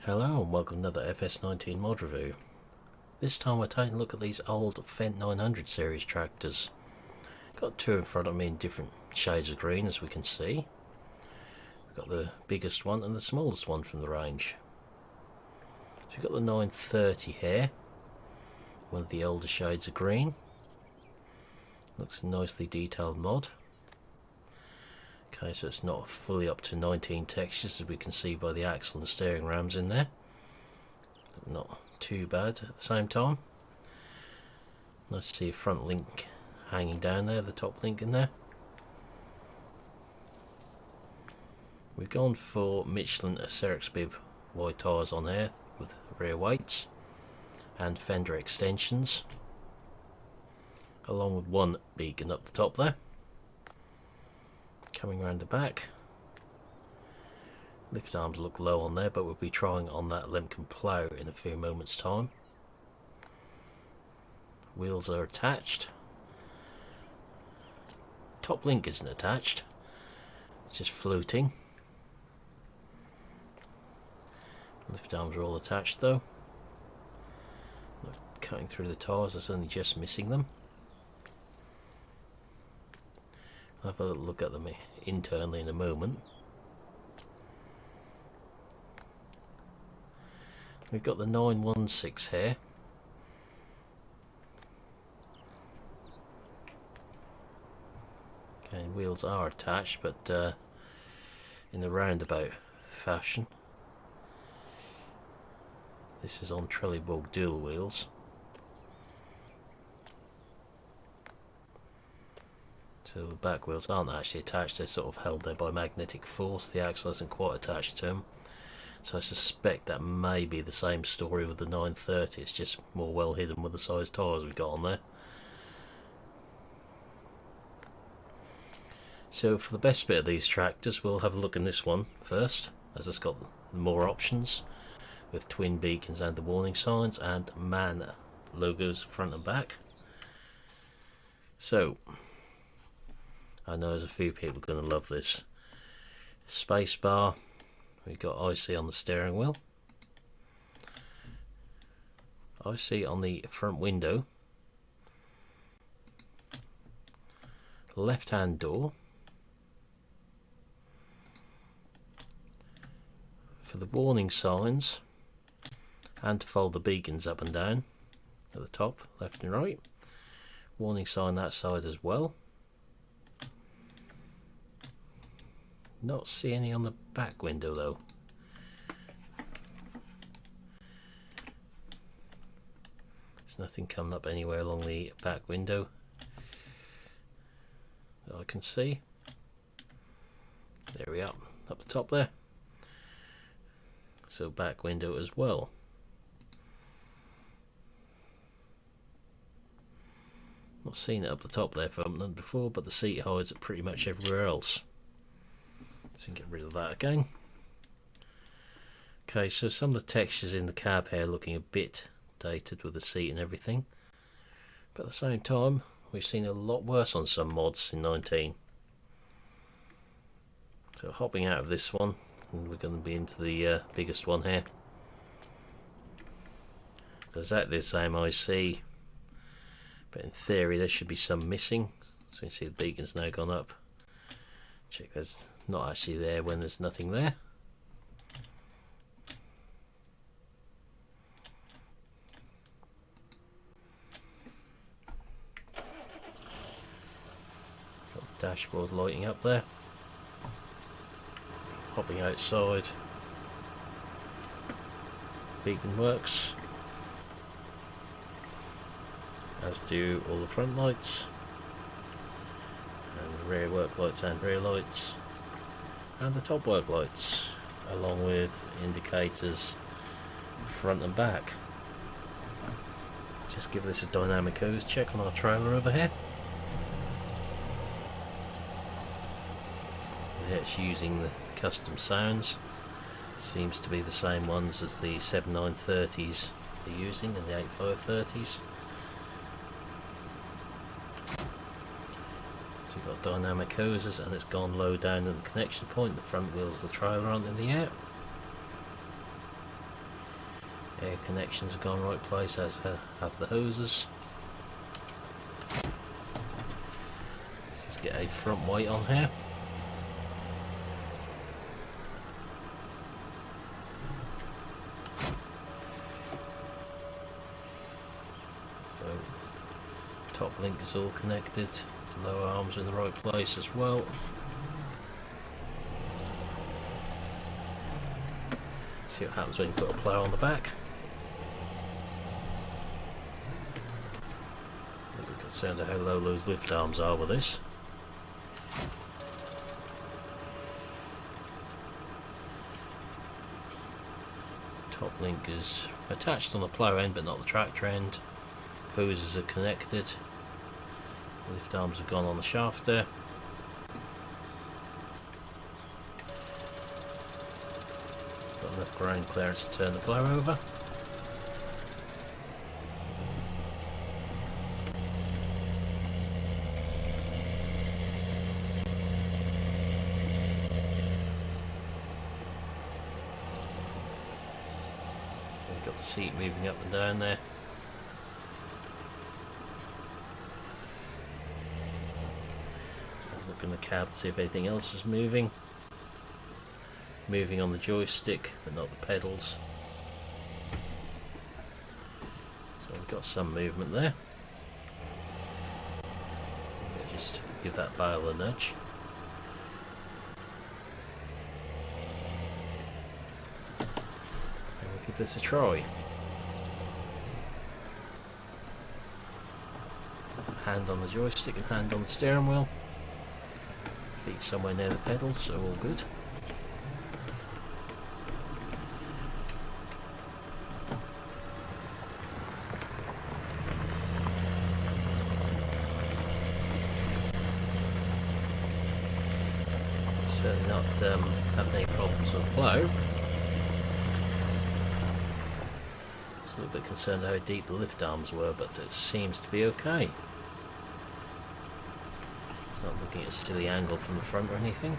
Hello and welcome to another FS19 mod review. This time we're taking a look at these old Fendt 900 series tractors. Got two in front of me in different shades of green, as we can see. We've got the biggest one and the smallest one from the range. So we've got the 930 here, one of the older shades of green. Looks a nicely detailed mod. Okay, so it's not fully up to 19 textures, as we can see by the axle and steering rams in there. Not too bad at the same time. Nice to see a front link hanging down there, the top link in there. We've gone for Michelin Acer bib wide tyres on here with rear weights and fender extensions, along with one beacon up the top there. Coming around the back, lift arms look low on there, but we'll be trying on that Lemken plough in a few moments time. Wheels are attached. Top link isn't attached, it's just floating. Lift arms are all attached though. Not cutting through the tyres, it's only just missing them. I'll have a look at them internally in a moment. We've got the 916 here. Okay, wheels are attached, but in a roundabout fashion. This is on Trelleborg dual wheels. So the back wheels aren't actually attached, they're sort of held there by magnetic force. The axle isn't quite attached to them. So I suspect that may be the same story with the 930, it's just more well hidden with the size tyres we've got on there. So for the best bit of these tractors, we'll have a look in this one first, as it's got more options with twin beacons and the warning signs and MAN logos front and back. So I know there's a few people going to love this. Space bar, we've got IC on the steering wheel, IC on the front window, left hand door. For the warning signs and to fold the beacons up and down at the top, left and right. Warning sign that side as well. Not see any on the back window though. There's nothing coming up anywhere along the back window that I can see. There we are, up the top there. So back window as well. Not seen it up the top there from them before, but the seat hides it pretty much everywhere else. So we can get rid of that again. Okay, so some of the textures in the cab here looking a bit dated with the seat and everything, but at the same time we've seen a lot worse on some mods in 19. So hopping out of this one, and we're going to be into the biggest one here. So exactly the same IC, but in theory there should be some missing. So you can see the beacon's now gone up. Check there's not actually there when there's nothing there. Got the dashboard lighting up there. Hopping outside, beacon works, as do all the front lights, and the rear work lights and rear lights, and the top work lights, along with indicators front and back. Just give this a dynamic hose check on our trailer over here. It's using the custom sounds, seems to be the same ones as the 7930s they're using and the 8530s. So we've got dynamic hoses and it's gone low down at the connection point. The front wheels of the trailer aren't in the air. Air connections have gone right place, as have the hoses. Let's get a front weight on here. So top link is all connected. The lower arms are in the right place as well. See what happens when you put a plough on the back. A little bit concerned at how low those lift arms are with this. Top link is attached on the plough end but not the tractor end. Hoses are connected. Lift arms have gone on the shaft there. Got enough ground clearance to turn the plough over. We've got the seat moving up and down there. Look in the cab to see if anything else is moving. Moving on the joystick, but not the pedals. So we've got some movement there. Just give that bale a nudge. And we'll give this a try. Hand on the joystick and hand on the steering wheel. Feet somewhere near the pedals, so all good. Certainly not having any problems with the plough. Just a little bit concerned how deep the lift arms were, but it seems to be okay. It's not looking at a silly angle from the front or anything.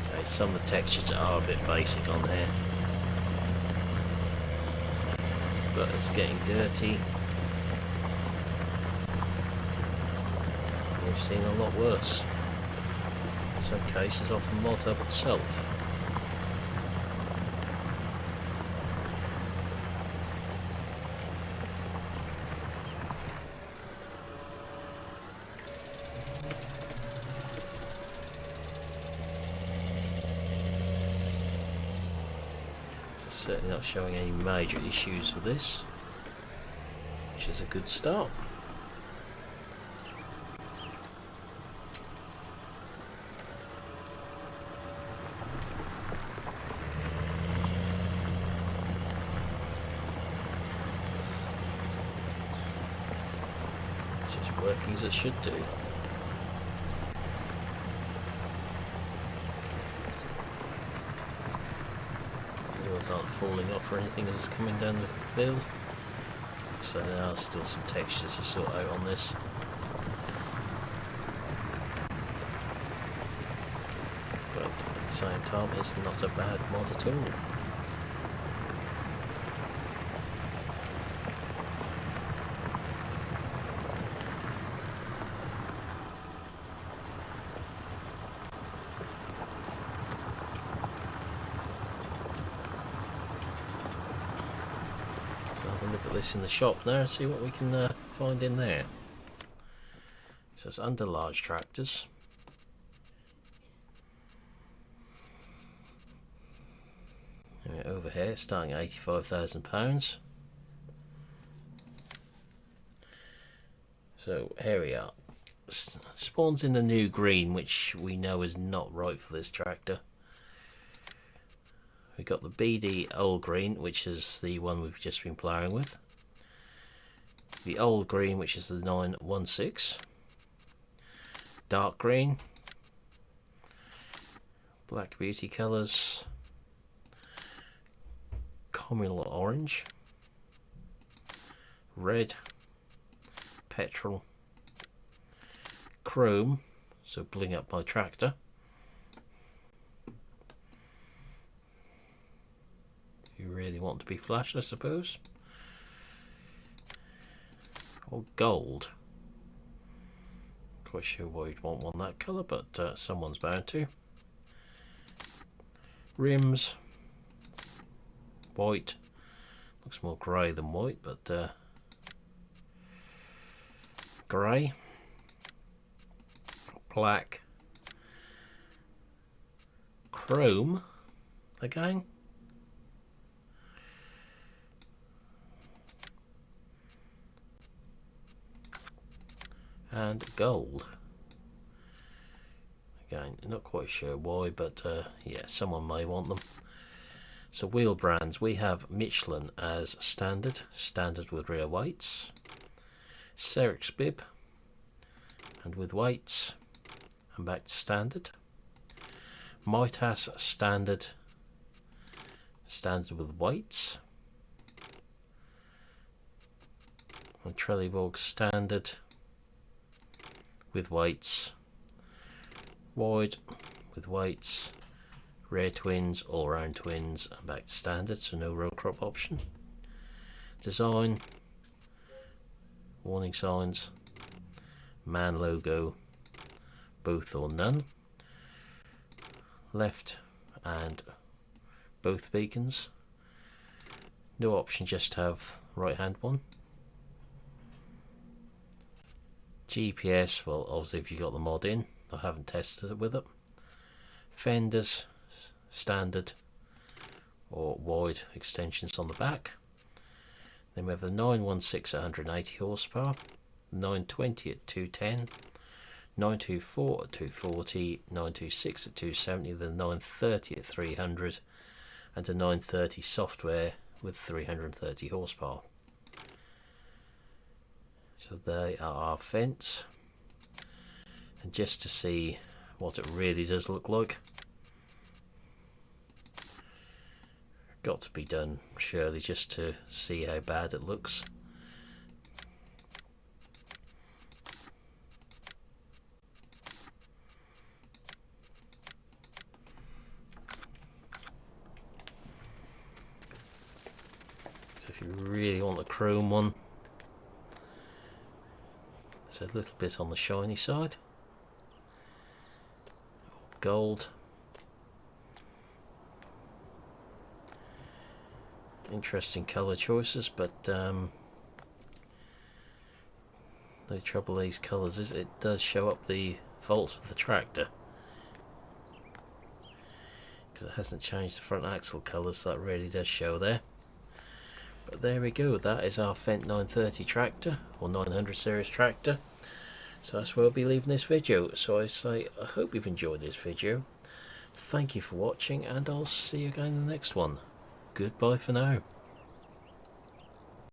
Okay, some of the textures are a bit basic on here. But it's getting dirty. We've seen a lot worse. In some cases off the mod hub itself. Certainly not showing any major issues with this, which is a good start. It's just working as it should do. Aren't falling off or anything as it's coming down the field, so there are still some textures to sort out on this. But at the same time, it's not a bad mod at all. Look at this in the shop now and see what we can find in there. So it's under large tractors. And over here, starting at £85,000. So here we are. Spawns in the new green, which we know is not right for this tractor. We've got the BD old green, which is the one we've just been ploughing with. The old green, which is the 916. Dark green. Black beauty colours. Communal orange. Red. Petrol. Chrome. so bling up my tractor. If you really want to be flashed, I suppose. Or gold. Quite sure why you'd want one that colour, but someone's bound to. Rims, white. Looks more grey than white, but grey, black, chrome again, and gold. Again, not quite sure why, but yeah, someone may want them. So wheel brands, we have Michelin as standard with rear weights, Cerix bib, and with weights, and back to standard. Mitas standard with weights, and Trelleborg standard with weights, wide with weights, rear twins, all round twins, and back to standard, so no row crop option. Design, warning signs, man logo, both or none. Left and both beacons. No option, just have right hand one. GPS, well obviously if you got the mod in, I haven't tested it with it. Fenders, standard or wide extensions on the back. Then we have the 916 at 180 horsepower, 920 at 210, 924 at 240, 926 at 270, the 930 at 300, and a 930 software with 330 horsepower. So they are our Fendts, and just to see what it really does look like, got to be done surely just to see how bad it looks. So if you really want a chrome one, it's a little bit on the shiny side. Gold. Interesting colour choices, but the trouble with these colours is it does show up the faults of the tractor, because it hasn't changed the front axle colours, so that really does show there. But there we go, that is our Fendt 930 tractor, or 900 series tractor. So that's where I'll be leaving this video. So I say, I hope you've enjoyed this video. Thank you for watching, and I'll see you again in the next one. Goodbye for now.